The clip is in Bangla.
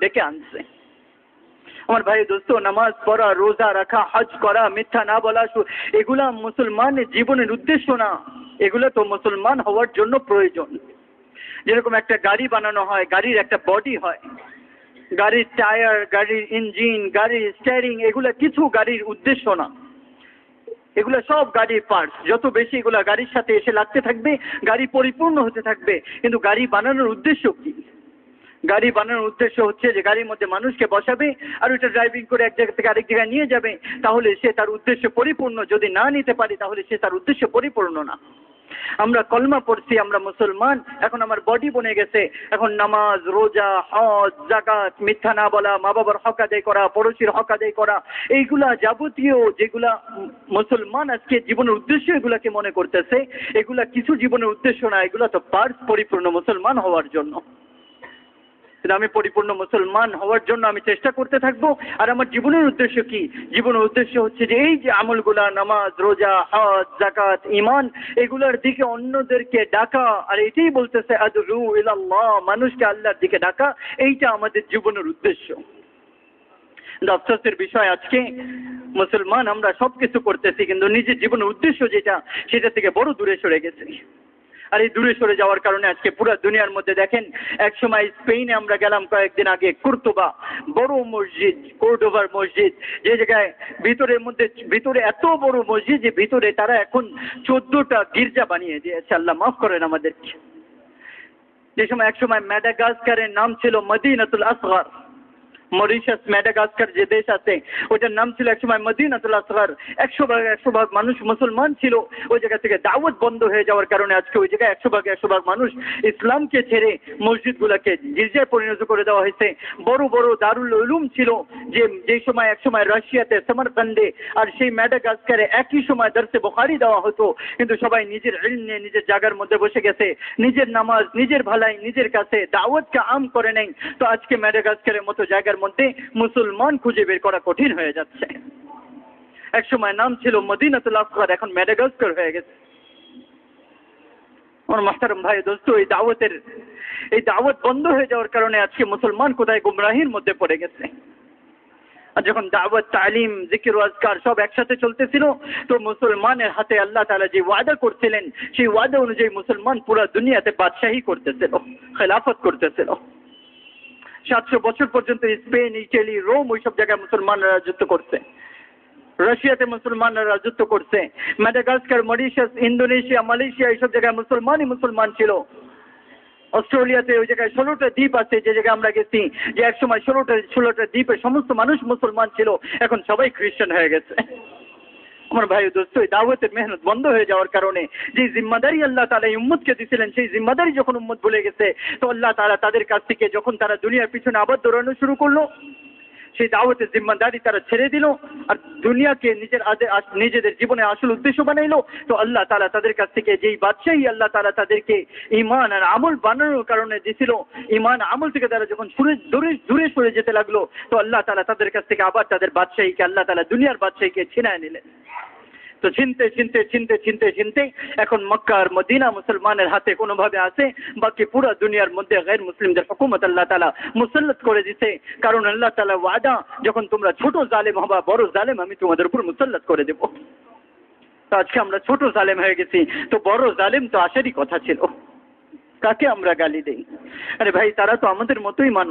ডেকে আনছে। আমার ভাই দোস্ত, নামাজ পড়া, রোজা রাখা, হজ করা, মিথ্যা না বলা, এগুলা মুসলমানের জীবনের উদ্দেশ্য না। এগুলো তো মুসলমান হওয়ার জন্য প্রয়োজন। যেরকম একটা গাড়ি বানানো হয়, গাড়ির একটা বডি হয়, গাড়ির টায়ার, গাড়ির ইঞ্জিন, গাড়ির স্টিয়ারিং, এগুলা কিছু গাড়ির উদ্দেশ্য না। এগুলো সব গাড়ির পার্টস। যত বেশি এগুলা গাড়ির সাথে এসে লাগতে থাকবে, গাড়ি পরিপূর্ণ হতে থাকবে। কিন্তু গাড়ি বানানোর উদ্দেশ্য কি? গাড়ি বানানোর উদ্দেশ্য হচ্ছে যে গাড়ির মধ্যে মানুষকে বসাবে আর ওইটা ড্রাইভিং করে এক জায়গা থেকে আরেক জায়গায় নিয়ে যাবে। তাহলে সে তার উদ্দেশ্য পরিপূর্ণ। যদি না নিতে পারি তাহলে সে তার উদ্দেশ্য পরিপূর্ণ না। আমরা কলমা পড়ছি, আমরা মুসলমান, এখন আমার বডি বনে গেছে। এখন নামাজ, রোজা, হজ, যাকাত, মিথ্যা না বলা, মা বাবার হক আদায় করা, পড়োশির হক আদায় করা, এইগুলা যাবতীয় যেগুলা মুসলমান আজকে জীবনের উদ্দেশ্য এগুলাকে মনে করতেছে, এগুলা কিছু জীবনের উদ্দেশ্য না। এগুলা তো পার্টস পরিপূর্ণ মুসলমান হওয়ার জন্য। আমি পরিপূর্ণ মুসলমান হওয়ার জন্য আমি চেষ্টা করতে থাকবো। আর আমার জীবনের উদ্দেশ্য কি? জীবনের উদ্দেশ্য হচ্ছে যে এই যে আমলগুলা, নামাজ, রোজা, হজ, যাকাত, ঈমান, এগুলার দিকে অন্যদেরকে ডাকা। আর এটাই বলতেছে আদউ ইলাল্লাহ, মানুষকে আল্লাহর দিকে ডাকা। এইটা আমাদের জীবনের উদ্দেশ্য। আফসোসের বিষয়, আজকে মুসলমান আমরা সবকিছু করতেছি, কিন্তু নিজের জীবনের উদ্দেশ্য যেটা, সেটা থেকে বড় দূরে সরে গেছে। আর এই দূরে সরে যাওয়ার কারণে আজকে পুরো দুনিয়ার মধ্যে দেখেন, এক সময় স্পেনে আমরা গেলাম কয়েকদিন আগে, কুর্তুবা, বড় মসজিদ, কোর্ডোভার মসজিদ, যে জায়গায় ভিতরে এত বড় মসজিদ যে ভিতরে তারা এখন 14টা গির্জা বানিয়ে দিয়েছে। আল্লাহ মাফ করেন আমাদেরকে। যে সময় এক সময় ম্যাডাগাস্কারের নাম ছিল মদিনাতুল আসগর। মরিশাস, ম্যাডাগাস্কার যে দেশ আছে, ওইটার নাম ছিল একসময় মদিনাতুল আসগর। 100% মানুষ মুসলমান ছিল। ওই জায়গা থেকে দাওয়াত বন্ধ হয়ে যাওয়ার কারণে আজকে ওই জায়গায় 100% মানুষ ইসলামকে ছেড়ে মসজিদগুলোকে গির্জায় পরিণত করে দেওয়া হয়েছে। বড় বড় দারুল উলুম ছিল, যে সময় একসময় রাশিয়াতে সমরকন্দে আর সেই ম্যাডাগাস্কারে একই সময় দরসে বুখারী দেওয়া হতো, কিন্তু সবাই নিজের ইলম নিয়ে নিজের জায়গার মধ্যে বসে গেছে, নিজের নামাজ, নিজের ভালাই নিজের কাছে, দাওয়াতকে আম করে নেই। তো আজকে ম্যাডাগাস্কারের মতো জায়গার মধ্যে মুসলমান খুঁজে বের করা কঠিন হয়ে যাচ্ছে। এক সময় নাম ছিল মদিনাতুল আসগর, এখন ম্যাডাগাস্কার হয়ে গেছে। আমার মাহতারাম ভাই দোস্ত, এই দাওয়াত বন্ধ হয়ে যাওয়ার কারণে আজকে মুসলমান কোথায় গুমরাহির মধ্যে পড়ে গেছে। আর যখন দাওয়াত, তালিম, জিকির ও আজকার সব একসাথে চলতেছিল, তো মুসলমানের হাতে আল্লাহ তাআলা যে ওয়াদা করছিলেন, সেই ওয়াদা অনুযায়ী মুসলমান পুরো দুনিয়াতে বাদশাহী করতেছিল, খেলাফত করতেছিল। 700 বছর পর্যন্ত স্পেন, ইটালি, রোম, ওইসব জায়গায় মুসলমানরা রাজত্ব করছে। রাশিয়াতে মুসলমানরা রাজত্ব করছে। ম্যাডাগাস্কার, মরিশাস, ইন্দোনেশিয়া, মালয়েশিয়া, এইসব জায়গায় মুসলমান ছিল। অস্ট্রেলিয়াতে ওই জায়গায় 16টা দ্বীপ আছে, যে জায়গায় আমরা গেছি, যে এক সময় 16টা দ্বীপে সমস্ত মানুষ মুসলমান ছিল, এখন সবাই খ্রিস্টান হয়ে গেছে। আমার ভাই দোস্ত, এই দাওয়াতের মেহনত বন্ধ হয়ে যাওয়ার কারণে যে জিম্মাদারি আল্লাহ তাআলা এই উম্মতকে দিয়েছিলেন, সেই জিম্মাদারি যখন উম্মত ভুলে গেছে, তো আল্লাহ তাআলা তাদের কাছ থেকে যখন তারা দুনিয়ার পিছনে আবার দৌড়ানো শুরু করলো, সেই দাওয়াতের জিম্মাদারি তারা ছেড়ে দিল আর দুনিয়াকে নিজেদের জীবনে আসল উদ্দেশ্য বানাইলো। তো আল্লাহ তাআলা তাদের কাছ থেকে যেই বাদশাহী আল্লাহ তাআলা তাদেরকে ঈমান আর আমল বানানোর কারণে দিছিল, ঈমান আমল থেকে তারা যখন দূরে সরে যেতে লাগলো, তো আল্লাহ তাআলা তাদের কাছ থেকে আবার তাদের বাদশাহীকে, আল্লাহ তাআলা দুনিয়ার বাদশাহীকে ছিনায় নিলেন। তো চিনতে এখন মক্কা আর মদিনা মুসলমানের হাতে কোনোভাবে আছে, বাকি পুরো দুনিয়ার মধ্যে গैर মুসলিমদের হুকুমত আল্লাহ তাআলা মুসাল্লাত করে দিতে। কারণ আল্লাহ তাআলা ওয়াদা, যখন তোমরা ছোট জালেম হবা, বড় জালেম আমি তোমাদের উপর মুসাল্লাত করে দেব। তো আজকে আমরা ছোট জালেম হয়ে গেছি, তো বড় জালেম তো আসারই কথা ছিল। কাকে আমরা গালি দেই? আরে ভাই, তারা তো আমাদের মতোই মানুষ।